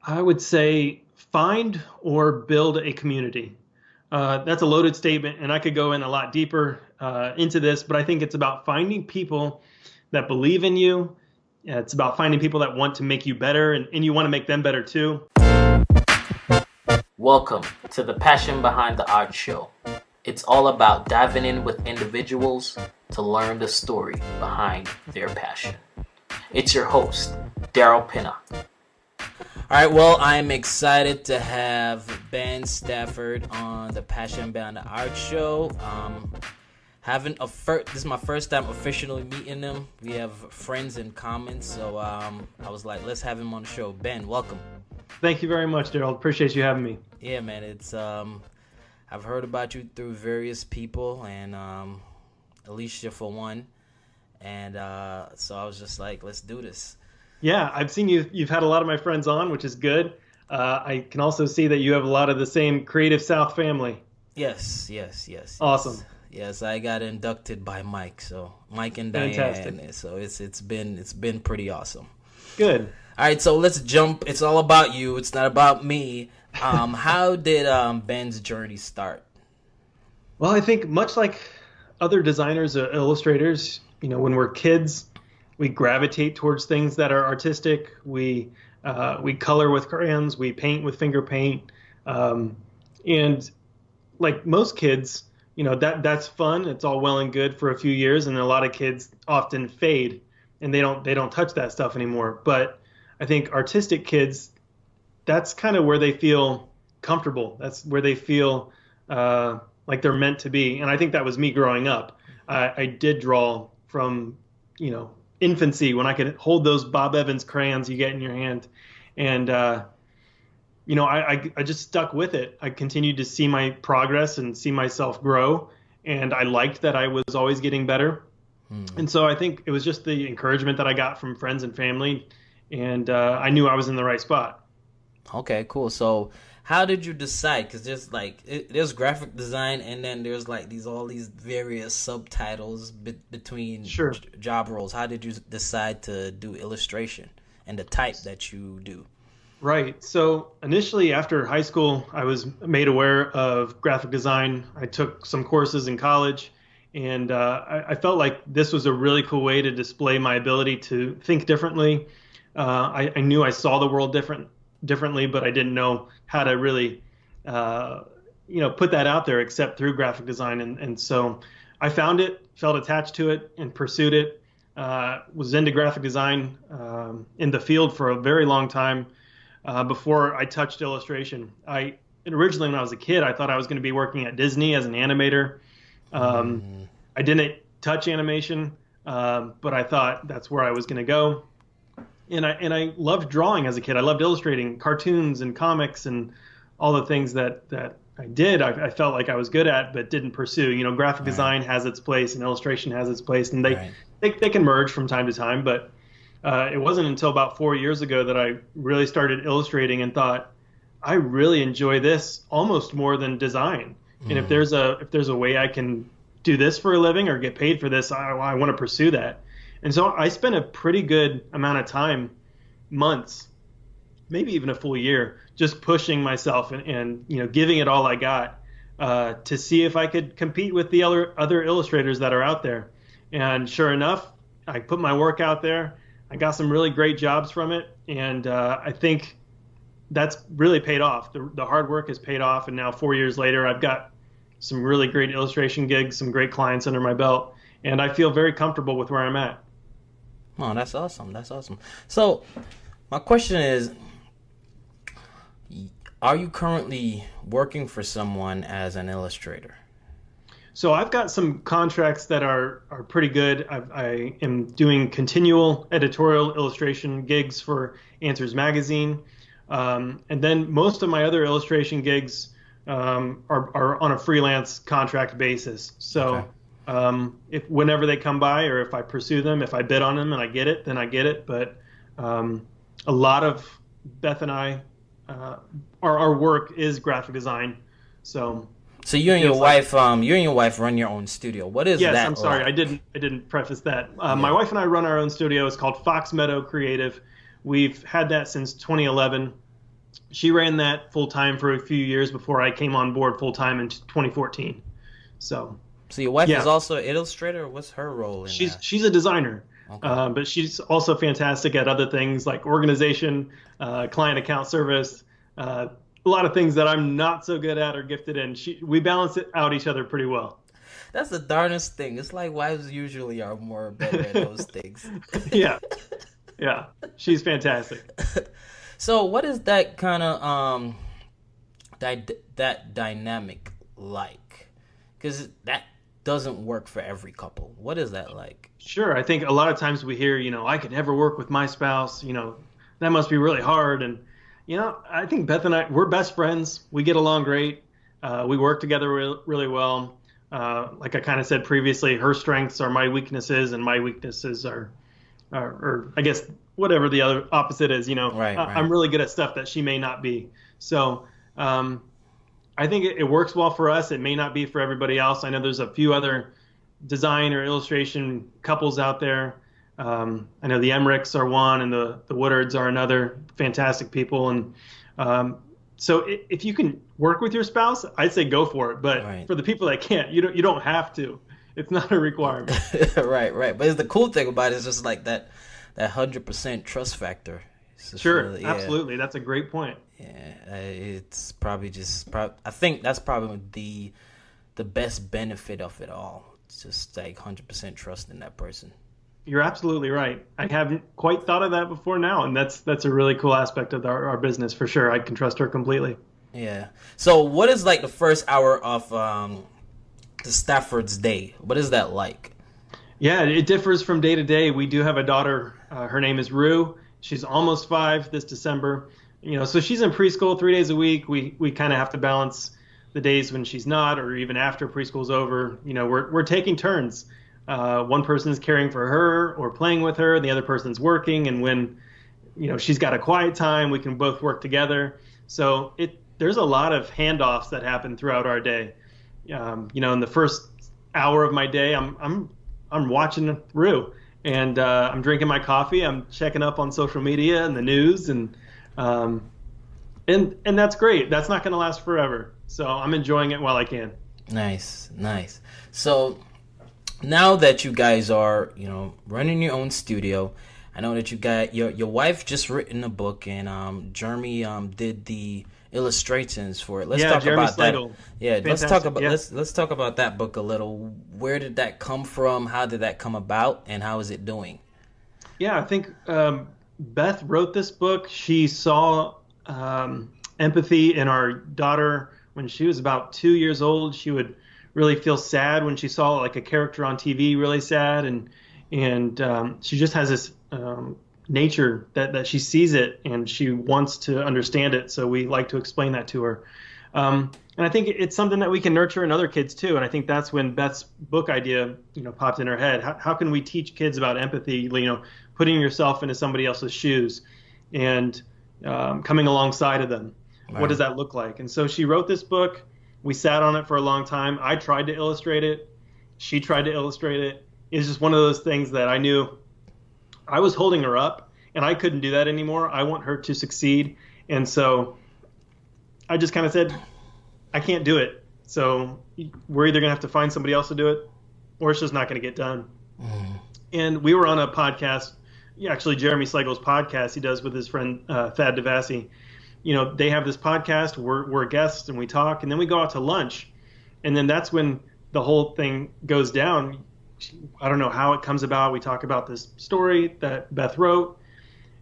I would say find or build a community. That's a loaded statement, and I could go in a lot deeper into this, but I think it's about finding people that believe in you. It's about finding people that want to make you better, and you want to make them better too. Welcome to the Passion Behind the Art Show. It's all about diving in with individuals to learn the story behind their passion. It's your host, Daryl Pinnock. All right, well, I'm excited to have Ben Stafford on the Passion Behind the Art Show. This is my first time officially meeting him. We have friends in common, so I was like, let's have him on the show. Ben, welcome. Thank you very much, Daryl. Appreciate you having me. Yeah, man, it's I've heard about you through various people, and Alicia for one, and so I was just like, let's do this. Yeah, I've seen you've had a lot of my friends on, which is good. I can also see that you have a lot of the same Creative South family. Yes. Awesome. Yes, I got inducted by Mike, so Mike and Fantastic. Diane. So it's been pretty awesome. Good. All right, so let's jump. It's all about you. It's not about me. How did Ben's journey start? Well, I think much like other designers or illustrators, when we're kids, we gravitate towards things that are artistic. We color with crayons. We paint with finger paint. And like most kids, that's fun. It's all well and good for a few years, and a lot of kids often fade, and they don't touch that stuff anymore. But I think artistic kids, that's kind of where they feel comfortable. That's where they feel like they're meant to be. And I think that was me growing up. I did draw from, infancy, when I could hold those Bob Evans crayons you get in your hand. And, I just stuck with it. I continued to see my progress and see myself grow. And I liked that I was always getting better. And so I think it was just the encouragement that I got from friends and family. And I knew I was in the right spot. Okay, cool. So how did you decide? Because there's graphic design, and then there's all these various subtitles between job roles. How did you decide to do illustration and the type that you do? Right. So initially after high school, I was made aware of graphic design. I took some courses in college, and I felt like this was a really cool way to display my ability to think differently. I knew I saw the world differently, but I didn't know how to really, put that out there except through graphic design. And so I found it, felt attached to it, and pursued it. Was into graphic design in the field for a very long time before I touched illustration. Originally, when I was a kid, I thought I was going to be working at Disney as an animator. I didn't touch animation, but I thought that's where I was going to go. And I loved drawing as a kid. I loved illustrating cartoons and comics and all the things that I did. I felt like I was good at, but didn't pursue. Graphic design has its place and illustration has its place, and they can merge from time to time. But it wasn't until about 4 years ago that I really started illustrating and thought, I really enjoy this almost more than design. And if there's a way I can do this for a living or get paid for this, I want to pursue that. And so I spent a pretty good amount of time, months, maybe even a full year, just pushing myself and giving it all I got to see if I could compete with the other illustrators that are out there. And sure enough, I put my work out there. I got some really great jobs from it, and I think that's really paid off. The hard work has paid off, and now 4 years later, I've got some really great illustration gigs, some great clients under my belt, and I feel very comfortable with where I'm at. Oh, that's awesome. So my question is, are you currently working for someone as an illustrator? So I've got some contracts that are pretty good. I am doing continual editorial illustration gigs for Answers Magazine. And then most of my other illustration gigs are on a freelance contract basis. So Okay. If whenever they come by, or if I pursue them, if I bid on them and I get it, then I get it. But a lot of Beth and I, our work is graphic design. So you and your wife, run your own studio. What is that? Yes, I'm sorry, like? I didn't preface that. My wife and I run our own studio. It's called Fox Meadow Creative. We've had that since 2011. She ran that full time for a few years before I came on board full time in 2014. So your wife is yeah, also an illustrator? What's her role in that? she's a designer, Okay. but she's also fantastic at other things like organization, client account service, a lot of things that I'm not so good at or gifted in. We balance it out each other pretty well. That's the darnest thing. It's like wives usually are more better at those things. Yeah, yeah, she's fantastic. So what is that kind of that dynamic like? Because that doesn't work for every couple. What is that like? Sure, I think a lot of times we hear, I could never work with my spouse. That must be really hard. And I think Beth and we're best friends. We get along great. We work together really well. Like I kind of said previously, her strengths are my weaknesses, and my weaknesses are or I guess whatever the other opposite is. Right. I'm really good at stuff that she may not be. So I think it works well for us. It may not be for everybody else. I know there's a few other design or illustration couples out there. I know the Emmerichs are one, and the Woodards are another. Fantastic people. And so if you can work with your spouse, I'd say go for it. But Right. for the people that can't, you don't have to. It's not a requirement. Right. But the cool thing about it is just like that 100% trust factor. It's just Sure, really, absolutely. That's a great point. Yeah, it's probably I think that's probably the best benefit of it all. It's just like 100% trust in that person. You're absolutely right. I haven't quite thought of that before now, and that's a really cool aspect of our business for sure. I can trust her completely. Yeah. So what is like the first hour of the Stafford's day? What is that like? Yeah, it differs from day to day. We do have a daughter. Her name is Rue. She's almost 5 this December. So she's in preschool 3 days a week. We kind of have to balance the days when she's not, or even after preschool's over. We're taking turns. One person's caring for her or playing with her, and the other person's working. And when she's got a quiet time, we can both work together. So there's a lot of handoffs that happen throughout our day. In the first hour of my day, I'm watching Rue, and I'm drinking my coffee. I'm checking up on social media and the news, and that's great. That's not going to last forever. So I'm enjoying it while I can. Nice. So now that you guys are, running your own studio, I know that you got your wife just written a book, and Jeremy did the illustrations for it. Let's talk Jeremy about Slagle. that. Yeah, Fantastic. let's talk about that book a little. Where did that come from? How did that come about? And how is it doing? Yeah, I think Beth wrote this book. She saw empathy in our daughter when she was about 2 years old. She would really feel sad when she saw like a character on TV really sad, and she just has this nature that she sees it and she wants to understand it. So we like to explain that to her. And I think it's something that we can nurture in other kids too. And I think that's when Beth's book idea, popped in her head. How can we teach kids about empathy? Putting yourself into somebody else's shoes and coming alongside of them. Right. What does that look like? And so she wrote this book. We sat on it for a long time. I tried to illustrate it. She tried to illustrate it. It's just one of those things that I knew I was holding her up, and I couldn't do that anymore. I want her to succeed. And so I just kind of said, I can't do it. So we're either going to have to find somebody else to do it, or it's just not going to get done. Mm. And we were on a podcast, actually Jeremy Slagle's podcast he does with his friend Thad Devassi. They have this podcast, we're guests, and we talk, and then we go out to lunch. And then that's when the whole thing goes down. I don't know how it comes about. We talk about this story that Beth wrote,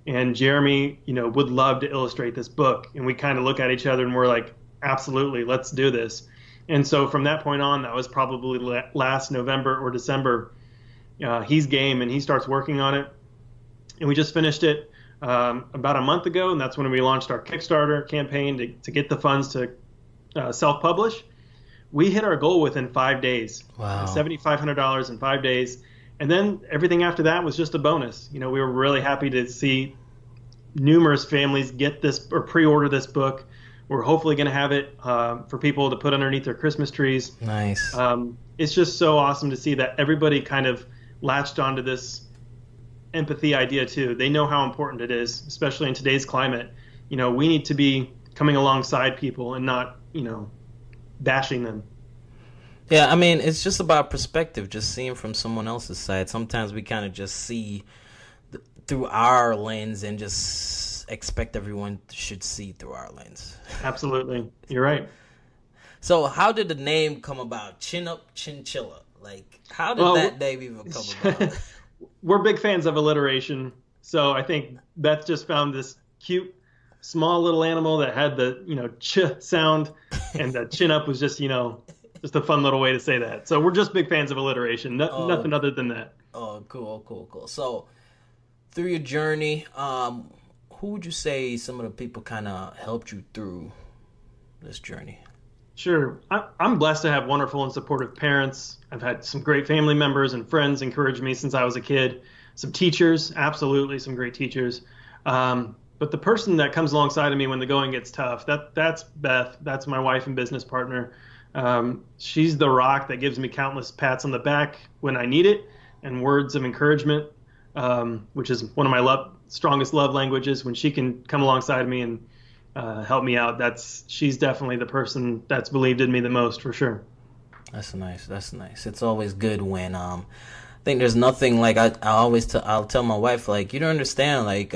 and Jeremy, would love to illustrate this book. And we kind of look at each other and we're like, absolutely, let's do this. And so from that point on, that was probably last November or December, he's game and he starts working on it. And we just finished it about a month ago, and that's when we launched our Kickstarter campaign to get the funds to self-publish. We hit our goal within 5 days. Wow. $7,500 in 5 days. And then everything after that was just a bonus. We were really happy to see numerous families get this or pre-order this book. We're hopefully going to have it for people to put underneath their Christmas trees. Nice. It's just so awesome to see that everybody kind of latched onto this empathy idea too. They know how important it is, especially in today's climate. we need to be coming alongside people and not, bashing them. Yeah, I mean, it's just about perspective, just seeing from someone else's side. Sometimes we kind of just see through our lens and just expect everyone should see through our lens. Absolutely. You're right. So how did the name come about? Chin Up Chinchilla. Like, how did that name even come about? We're big fans of alliteration. So I think Beth just found this cute, small little animal that had the, ch sound, and the chin up was just, just a fun little way to say that. So we're just big fans of alliteration. Nothing other than that. Oh, cool. So through your journey, who would you say some of the people kind of helped you through this journey? Sure. I'm blessed to have wonderful and supportive parents. I've had some great family members and friends encourage me since I was a kid. Some teachers, absolutely some great teachers. But the person that comes alongside of me when the going gets tough, that's Beth. That's my wife and business partner. She's the rock that gives me countless pats on the back when I need it and words of encouragement, which is one of my strongest love languages. When she can come alongside me and help me out, she's definitely the person that's believed in me the most, for sure. That's nice. It's always good when I think there's nothing like I'll tell my wife, like, you don't understand like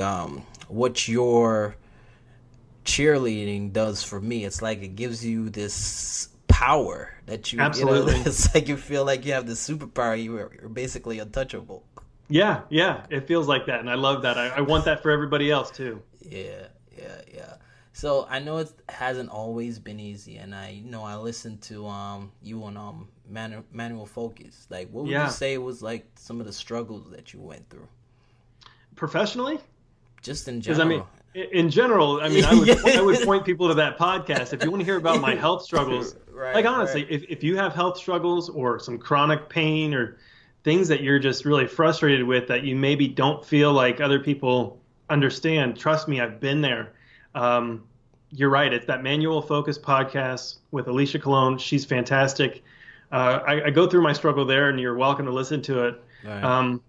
what your cheerleading does for me. It's like it gives you this power that absolutely. It's like you feel like you have this superpower. You're basically untouchable. Yeah, it feels like that, and I love that. I want that for everybody else too. Yeah. So I know it hasn't always been easy, and I listened to you on Manual Focus. Like, what would you say was like some of the struggles that you went through? Professionally? Just in general. Because in general, I would point people to that podcast if you want to hear about my health struggles. Right, like honestly, if you have health struggles or some chronic pain or things that you're just really frustrated with that you maybe don't feel like other people understand, trust me, I've been there. You're right. It's that Manual Focus podcast with Alicia Colon. She's fantastic. I go through my struggle there, and you're welcome to listen to it. Right.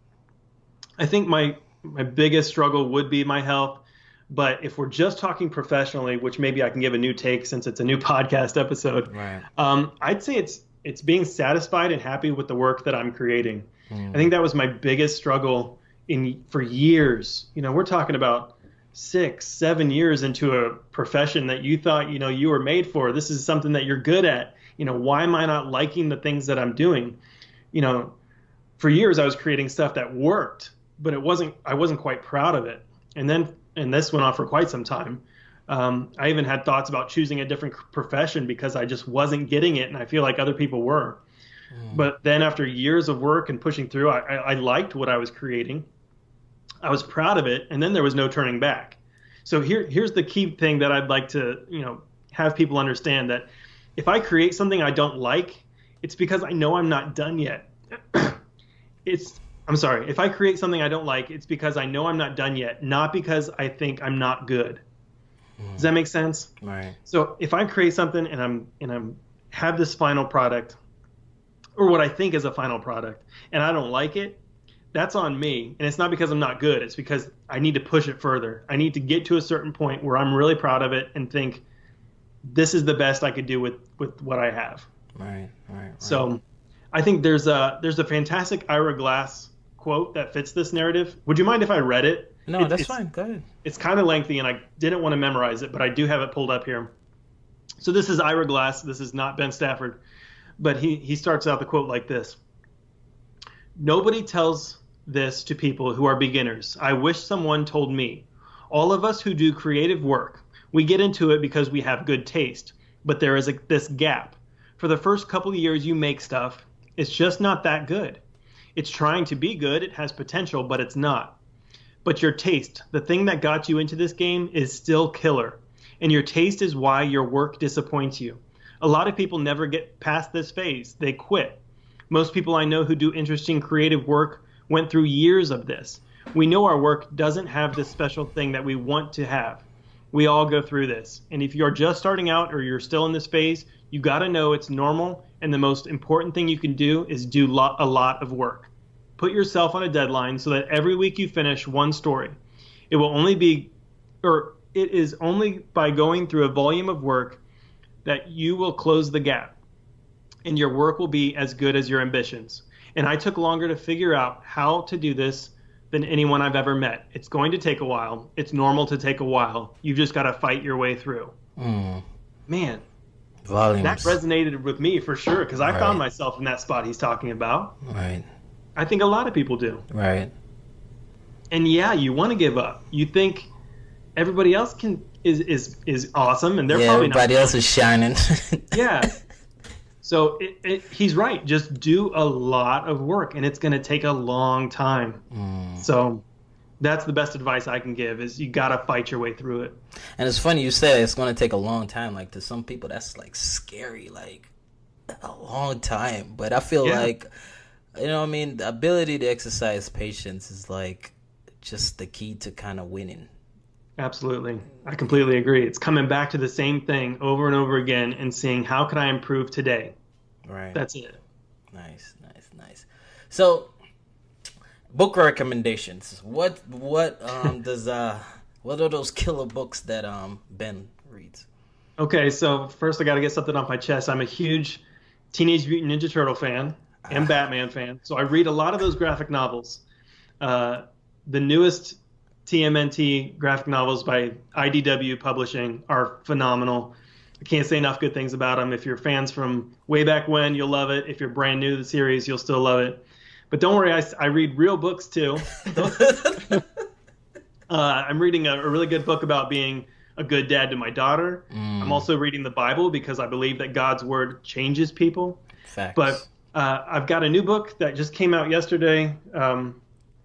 I think my biggest struggle would be my health. But if we're just talking professionally, which maybe I can give a new take since it's a new podcast episode, right. I'd say it's being satisfied and happy with the work that I'm creating. I think that was my biggest struggle for years. We're talking about 6-7 years into a profession that you thought, you were made for. This is something that you're good at. Why am I not liking the things that I'm doing? For years I was creating stuff that worked, but I wasn't quite proud of it. And this went on for quite some time. I even had thoughts about choosing a different profession because I just wasn't getting it, and I feel like other people were. But then after years of work and pushing through, I liked what I was creating. I was proud of it, and then there was no turning back. So here's the key thing that I'd like to, have people understand, that if I create something I don't like, it's because I know I'm not done yet. If I create something I don't like, it's because I know I'm not done yet, not because I think I'm not good. Does that make sense? Right. So if I create something and I'm have this final product, or what I think is a final product, and I don't like it, that's on me. And it's not because I'm not good. It's because I need to push it further. I need to get to a certain point where I'm really proud of it and think this is the best I could do with what I have. Right. So I think there's a fantastic Ira Glass quote that fits this narrative. Would you mind if I read it? No, that's fine. Go ahead. It's kind of lengthy, and I didn't want to memorize it, but I do have it pulled up here. So this is Ira Glass. This is not Ben Stafford. But he starts out the quote like this. Nobody tells this to people who are beginners. I wish someone told me. All of us who do creative work, we get into it because we have good taste. But there is this gap. For the first couple of years you make stuff, it's just not that good. It's trying to be good. It has potential, but it's not. But your taste, the thing that got you into this game, is still killer. And your taste is why your work disappoints you. A lot of people never get past this phase. They quit. Most people I know who do interesting creative work went through years of this. We know our work doesn't have this special thing that we want to have. We all go through this. And if you're just starting out or you're still in this phase, you got to know it's normal. And the most important thing you can do is do a lot of work. Put yourself on a deadline so that every week you finish one story. It it is only by going through a volume of work that you will close the gap, and your work will be as good as your ambitions. And I took longer to figure out how to do this than anyone I've ever met. It's going to take a while. It's normal to take a while. You've just got to fight your way through. Man, volumes. That resonated with me for sure, because I found myself in that spot he's talking about. Right. I think a lot of people do. Right. And yeah, you want to give up. You think everybody else is awesome, and they're probably not. Everybody else is shining. Yeah. So he's right. Just do a lot of work, and it's going to take a long time. So that's the best advice I can give, is you got to fight your way through it. And it's funny you said it's going to take a long time. Like, to some people, that's like scary, like a long time. But I feel like, you know what I mean? The ability to exercise patience is like just the key to kind of winning. Absolutely. I completely agree. It's coming back to the same thing over and over again and seeing, how can I improve today? Right. That's it. Nice. So, book recommendations. What are those killer books that Ben reads? Okay, so first I got to get something off my chest. I'm a huge Teenage Mutant Ninja Turtle fan and Batman fan. So I read a lot of those graphic novels. The newest TMNT graphic novels by IDW Publishing are phenomenal. I can't say enough good things about them. If you're fans from way back when, you'll love it. If you're brand new to the series, you'll still love it. But don't worry, I read real books too. I'm reading a really good book about being a good dad to my daughter. I'm also reading the Bible because I believe that God's word changes people. Facts. But I've got a new book that just came out yesterday.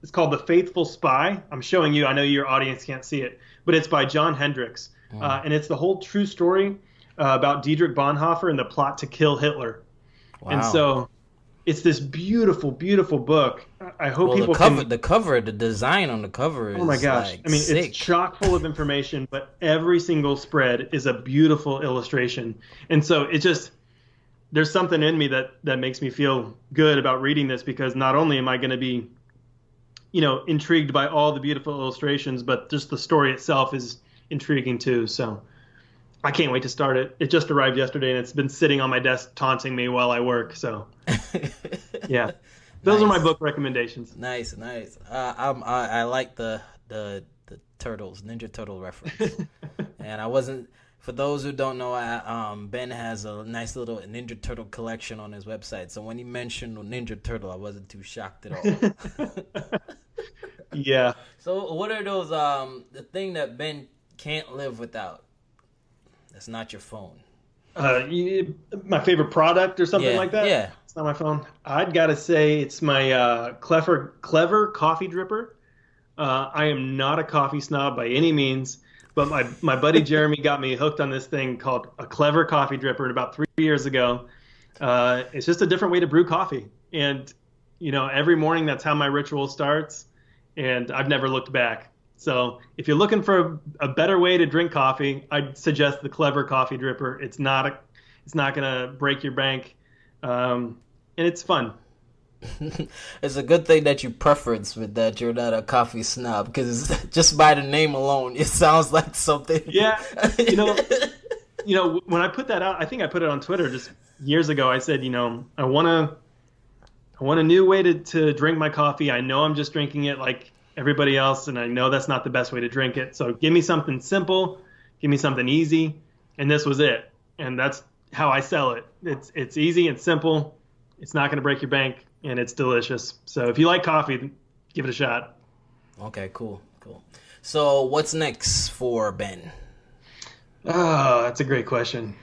It's called The Faithful Spy. I'm showing you. I know your audience can't see it, but it's by John Hendricks. And it's the whole true story about Dietrich Bonhoeffer and the plot to kill Hitler. Wow. And so it's this beautiful, beautiful book. I hope people the design on the cover is, oh my gosh. Like, I mean, sick. It's chock full of information, but every single spread is a beautiful illustration. And so it just, there's something in me that makes me feel good about reading this, because not only am I going to be, intrigued by all the beautiful illustrations, but just the story itself is intriguing too. So I can't wait to start it. It just arrived yesterday, and it's been sitting on my desk taunting me while I work. So yeah, those are my book recommendations. Nice. I like the turtles, Ninja Turtle reference. And I wasn't, for those who don't know, Ben has a nice little Ninja Turtle collection on his website. So when he mentioned Ninja Turtle, I wasn't too shocked at all. Yeah. So what are those, the thing that Ben can't live without? That's not your phone. My favorite product or something like that? Yeah. It's not my phone. I'd got to say it's my clever coffee dripper. I am not a coffee snob by any means, but my buddy Jeremy got me hooked on this thing called a clever coffee dripper about 3 years ago. It's just a different way to brew coffee. And, every morning that's how my ritual starts. And I've never looked back. So if you're looking for a better way to drink coffee, I'd suggest the clever coffee dripper. It's not going to break your bank. And it's fun. It's a good thing that you preference with that you're not a coffee snob, because just by the name alone, it sounds like something. Yeah. When I put that out, I think I put it on Twitter just years ago. I said, I want a new way to drink my coffee. I know I'm just drinking it like everybody else, and I know that's not the best way to drink it. So give me something simple, give me something easy, and this was it. And that's how I sell it. It's easy and simple. It's not going to break your bank, and it's delicious. So if you like coffee, give it a shot. Okay, cool. So what's next for Ben? Oh, that's a great question.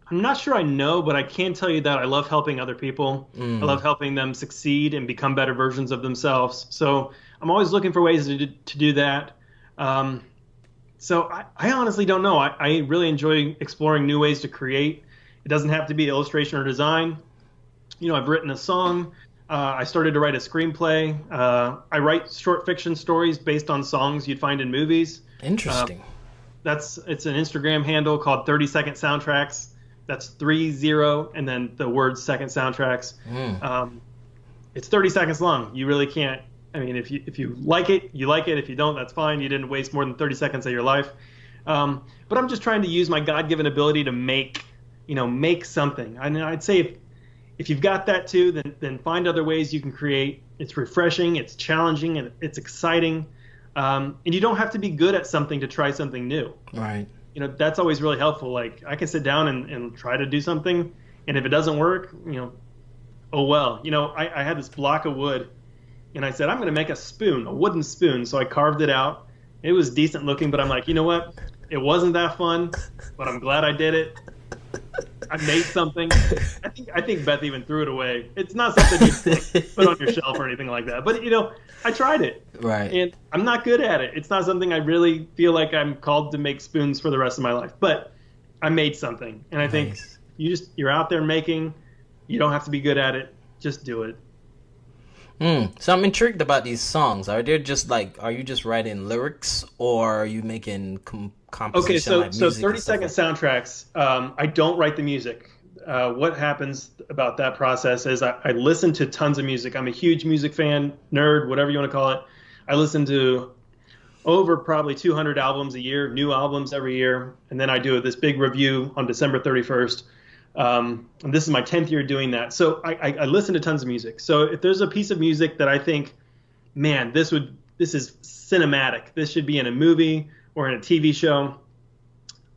I'm not sure I know, but I can tell you that I love helping other people. I love helping them succeed and become better versions of themselves. So I'm always looking for ways to do that. So I honestly don't know. I really enjoy exploring new ways to create. It doesn't have to be illustration or design. I've written a song. I started to write a screenplay. I write short fiction stories based on songs you'd find in movies. Interesting. It's an Instagram handle called 30-Second Soundtracks. That's 30 and then the word second soundtracks. It's 30 seconds long. You really can't I mean, if you like it, you like it. If you don't, that's fine. You didn't waste more than 30 seconds of your life. But I'm just trying to use my God-given ability to make something. And I'd say if you've got that too, then find other ways you can create. It's refreshing, it's challenging, and it's exciting. And you don't have to be good at something to try something new. Right. That's always really helpful. Like, I can sit down and try to do something, and if it doesn't work, oh well. I had this block of wood, and I said, I'm going to make a wooden spoon. So I carved it out. It was decent looking, but I'm like, you know what? It wasn't that fun, but I'm glad I did it. I made something. I think Beth even threw it away. It's not something you put on your shelf or anything like that. But I tried it. Right. And I'm not good at it. It's not something I really feel like I'm called to make spoons for the rest of my life. But I made something, and I think you're out there making. You don't have to be good at it. Just do it. So I'm intrigued about these songs. Are you just writing lyrics, or are you making composition? Okay, so 30-second soundtracks. I don't write the music. What happens about that process is I listen to tons of music. I'm a huge music fan, nerd, whatever you want to call it. I listen to over probably 200 albums a year, new albums every year, and then I do this big review on December 31st. And this is my 10th year doing that. So I listen to tons of music. So if there's a piece of music that I think, man, this is cinematic, this should be in a movie or in a TV show,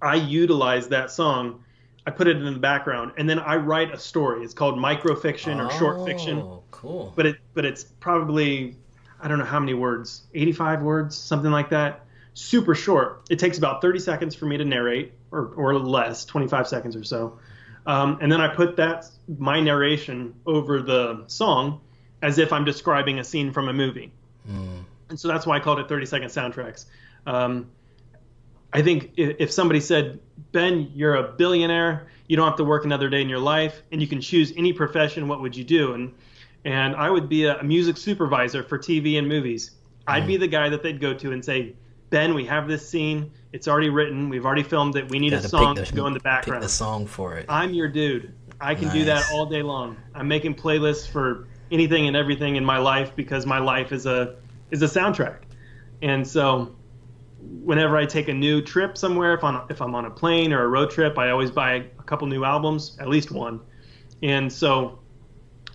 I utilize that song. I put it in the background, and then I write a story. It's called microfiction or short fiction. Oh, cool. But it's probably, I don't know how many words, 85 words, something like that. Super short. It takes about 30 seconds for me to narrate, or less, 25 seconds or so. And then I put my narration over the song as if I'm describing a scene from a movie. And so that's why I called it 30-second soundtracks. I think if somebody said, Ben, you're a billionaire, you don't have to work another day in your life, and you can choose any profession, what would you do? And I would be a music supervisor for TV and movies. I'd be the guy that they'd go to and say, Ben, we have this scene. It's already written. We've already filmed it. We need a song to go in the background. Pick the song for it. I'm your dude. I can do that all day long. I'm making playlists for anything and everything in my life because my life is a soundtrack. And so whenever I take a new trip somewhere, if I'm on a plane or a road trip, I always buy a couple new albums, at least one. And so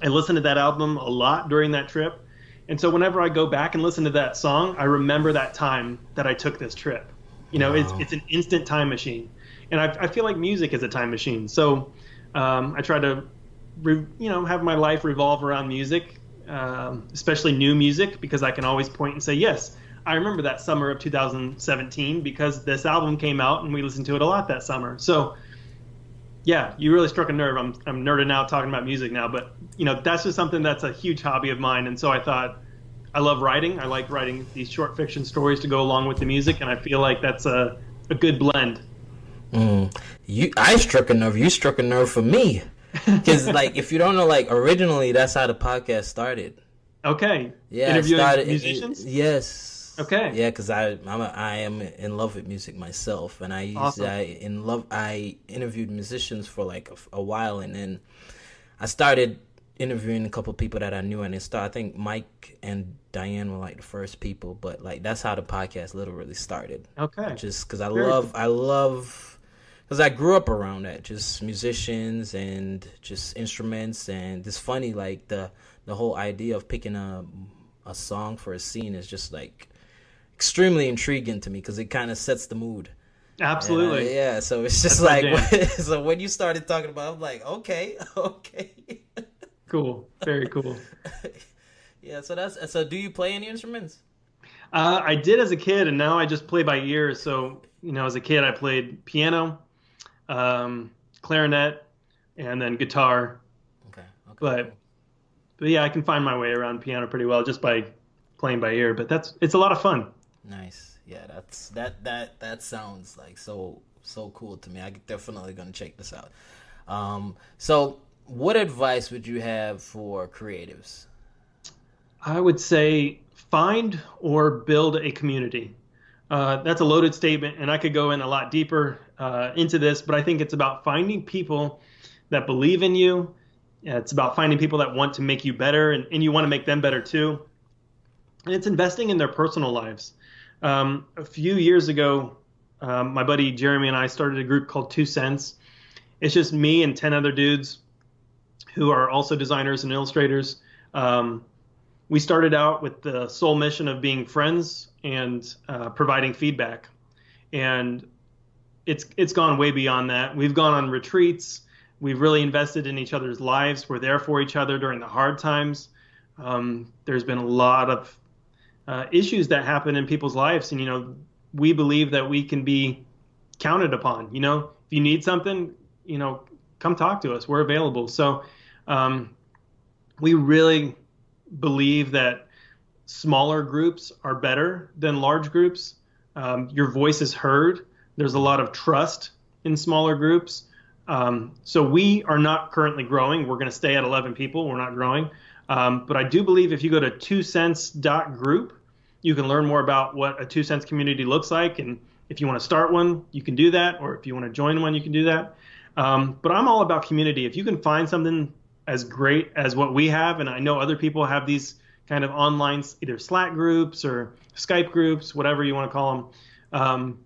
I listen to that album a lot during that trip. And so whenever I go back and listen to that song, I remember that time that I took this trip. It's an instant time machine. And I feel like music is a time machine. So I try to, have my life revolve around music, especially new music, because I can always point and say, yes, I remember that summer of 2017 because this album came out and we listened to it a lot that summer. So yeah, you really struck a nerve. I'm nerding out talking about music now, but that's just something that's a huge hobby of mine. And so I thought, I love writing. I like writing these short fiction stories to go along with the music, and I feel like that's a good blend. I struck a nerve. You struck a nerve for me, because if you don't know, originally that's how the podcast started. Okay. Yeah. Interviewing musicians. Yes. Okay. Yeah, because I am in love with music myself, and I interviewed musicians for a while, and then I started interviewing a couple of people that I knew, and I think Mike and Diane were the first people, but that's how the podcast literally started. Okay. Just because I love because I grew up around that, just musicians and just instruments, and it's funny the whole idea of picking a song for a scene is just extremely intriguing to me because it kind of sets the mood. Absolutely. Yeah, so it's just so when you started talking about it, I'm like, okay. Cool. Very cool. Yeah, so do you play any instruments? I did as a kid, and now I just play by ear. So, as a kid, I played piano, clarinet, and then guitar. Okay. But yeah, I can find my way around piano pretty well just by playing by ear. But it's a lot of fun. Nice. Yeah, that sounds so cool to me. I'm definitely gonna check this out. So what advice would you have for creatives? I would say find or build a community. That's a loaded statement, and I could go in a lot deeper into this, but I think it's about finding people that believe in you. It's about finding people that want to make you better, and you want to make them better too. and it's investing in their personal lives. A few years ago, my buddy Jeremy and I started a group called 2 Cents. It's just me and 10 other dudes who are also designers and illustrators. We started out with the sole mission of being friends and providing feedback. And it's gone way beyond that. We've gone on retreats. We've really invested in each other's lives. We're there for each other during the hard times. There's been a lot of issues that happen in people's lives. And, we believe that we can be counted upon. If you need something, come talk to us. We're available. So we really believe that smaller groups are better than large groups. Your voice is heard. There's a lot of trust in smaller groups. So we are not currently growing. We're going to stay at 11 people. We're not growing. But I do believe if you go to 2cents.group, you can learn more about what a 2 Cents community looks like. And if you want to start one, you can do that. Or if you want to join one, you can do that. But I'm all about community. If you can find something as great as what we have, and I know other people have these kind of online, either Slack groups or Skype groups, whatever you want to call them,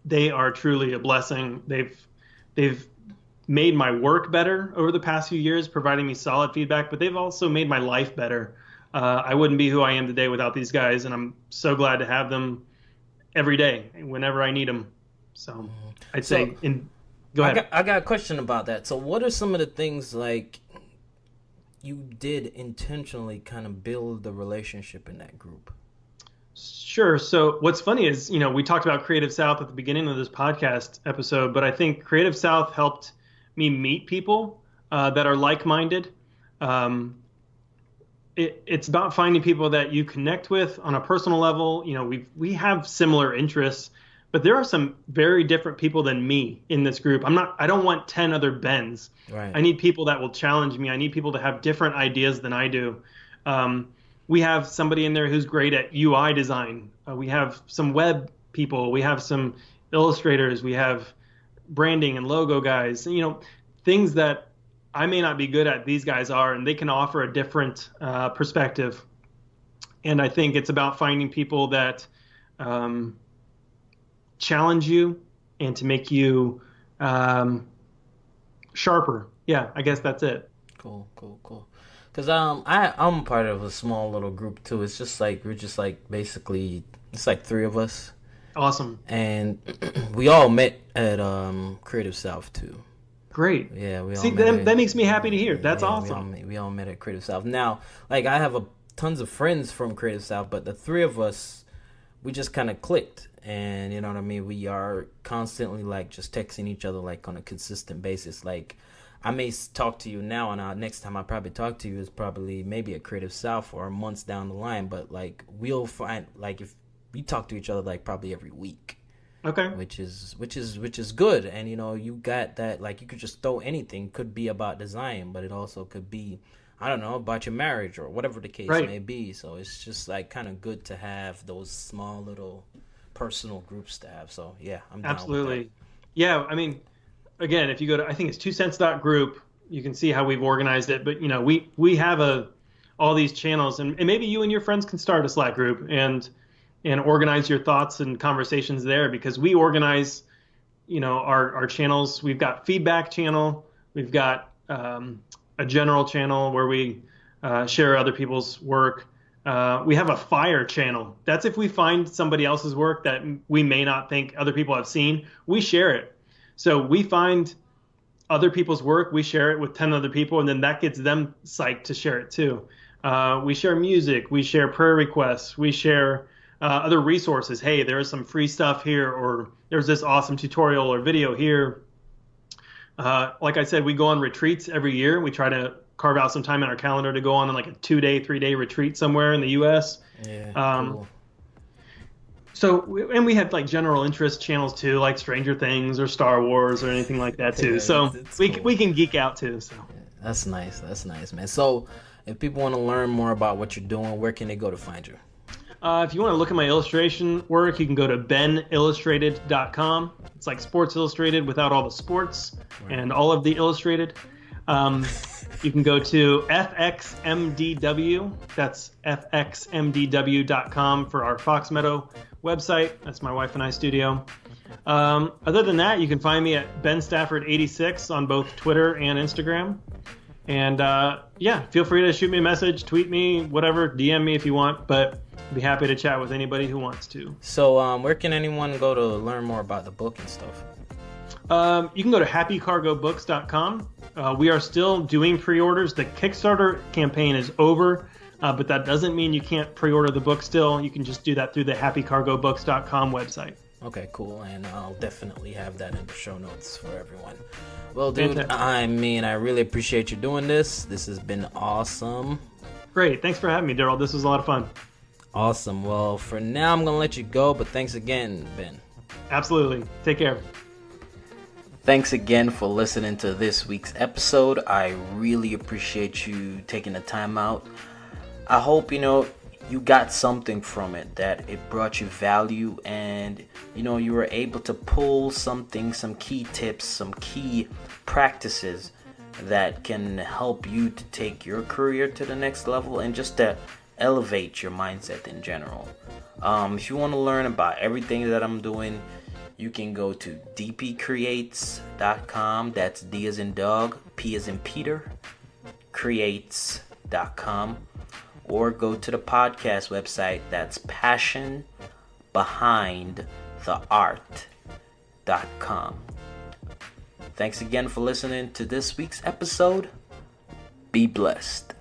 they are truly a blessing. They've made my work better over the past few years, providing me solid feedback, but they've also made my life better. I wouldn't be who I am today without these guys, and I'm so glad to have them every day, whenever I need them. So I'd say, go ahead. I got a question about that. So what are some of the things like you did intentionally kind of build the relationship in that group? Sure. So what's funny is, we talked about Creative South at the beginning of this podcast episode, but I think Creative South helped me meet people that are like-minded. It's about finding people that you connect with on a personal level. We have similar interests, but there are some very different people than me in this group. I don't want 10 other Bens. Right. I need people that will challenge me. I need people to have different ideas than I do. We have somebody in there who's great at UI design. We have some web people. We have some illustrators. We have branding and logo guys. Things that I may not be good at, these guys are, and they can offer a different perspective. And I think it's about finding people that challenge you and to make you sharper. Yeah, I guess that's it. Cool. Because I'm part of a small little group too. It's just like we're just like basically it's like 3 of us. Awesome. And we all met at Creative South too. Great. Yeah, we all see that makes me happy to hear. That's awesome. We all met at Creative South. Now, like I have tons of friends from Creative South, but the 3 of us, we just kind of clicked, and you know what I mean. We are constantly like just texting each other like on a consistent basis. Like I may talk to you now, and next time I probably talk to you is probably maybe at Creative South or months down the line. But like we'll find like if we talk to each other like probably every week. Okay. Which is good, and you got that like you could just throw anything. Could be about design, but it also could be I don't know about your marriage or whatever the case may be. So it's just like kind of good to have those small little personal groups to have. So yeah, I'm down absolutely. with that. Yeah, I mean, again, if you go to I think it's 2cents.group, you can see how we've organized it. But we have all these channels, and maybe you and your friends can start a Slack group and organize your thoughts and conversations there, because we organize, our channels. We've got feedback channel. We've got a general channel where we share other people's work. We have a fire channel. That's if we find somebody else's work that we may not think other people have seen, we share it. So we find other people's work, we share it with 10 other people, and then that gets them psyched to share it too. We share music. We share prayer requests. We share other resources. Hey, there's some free stuff here, or there's this awesome tutorial or video here. Like I said, we go on retreats every year. We try to carve out some time in our calendar to go on like a 2-day, 3-day retreat somewhere in the U.S. Yeah, cool. So, and we have like general interest channels too, like Stranger Things or Star Wars or anything like that too. So we can geek out too. So that's nice. That's nice, man. So if people want to learn more about what you're doing, where can they go to find you? If you want to look at my illustration work, you can go to benillustrated.com. It's like Sports Illustrated without all the sports and all of the illustrated. You can go to FXMDW. That's FXMDW.com for our Fox Meadow website. That's my wife and I studio. Other than that, you can find me at Ben Stafford 86 on both Twitter and Instagram. And feel free to shoot me a message, tweet me, whatever, DM me if you want. But I'd be happy to chat with anybody who wants to. So where can anyone go to learn more about the book and stuff? You can go to happycargobooks.com. We are still doing pre-orders. The Kickstarter campaign is over, but that doesn't mean you can't pre-order the book still. You can just do that through the happycargobooks.com website. Okay, cool. And I'll definitely have that in the show notes for everyone. Well, dude, Fantastic. I really appreciate you doing this. This has been awesome. Great. Thanks for having me, Daryl. This was a lot of fun. Awesome. Well, for now, I'm going to let you go, but thanks again, Ben. Absolutely. Take care. Thanks again for listening to this week's episode. I really appreciate you taking the time out. I hope, you got something from it, that it brought you value, and, you were able to pull some key tips, some key practices that can help you to take your career to the next level and just to elevate your mindset in general. If you want to learn about everything that I'm doing, you can go to DPCREATES.com. That's D as in dog, P as in Peter, creates.com. Or go to the podcast website. That's passionbehindtheart.com. Thanks again for listening to this week's episode. Be blessed.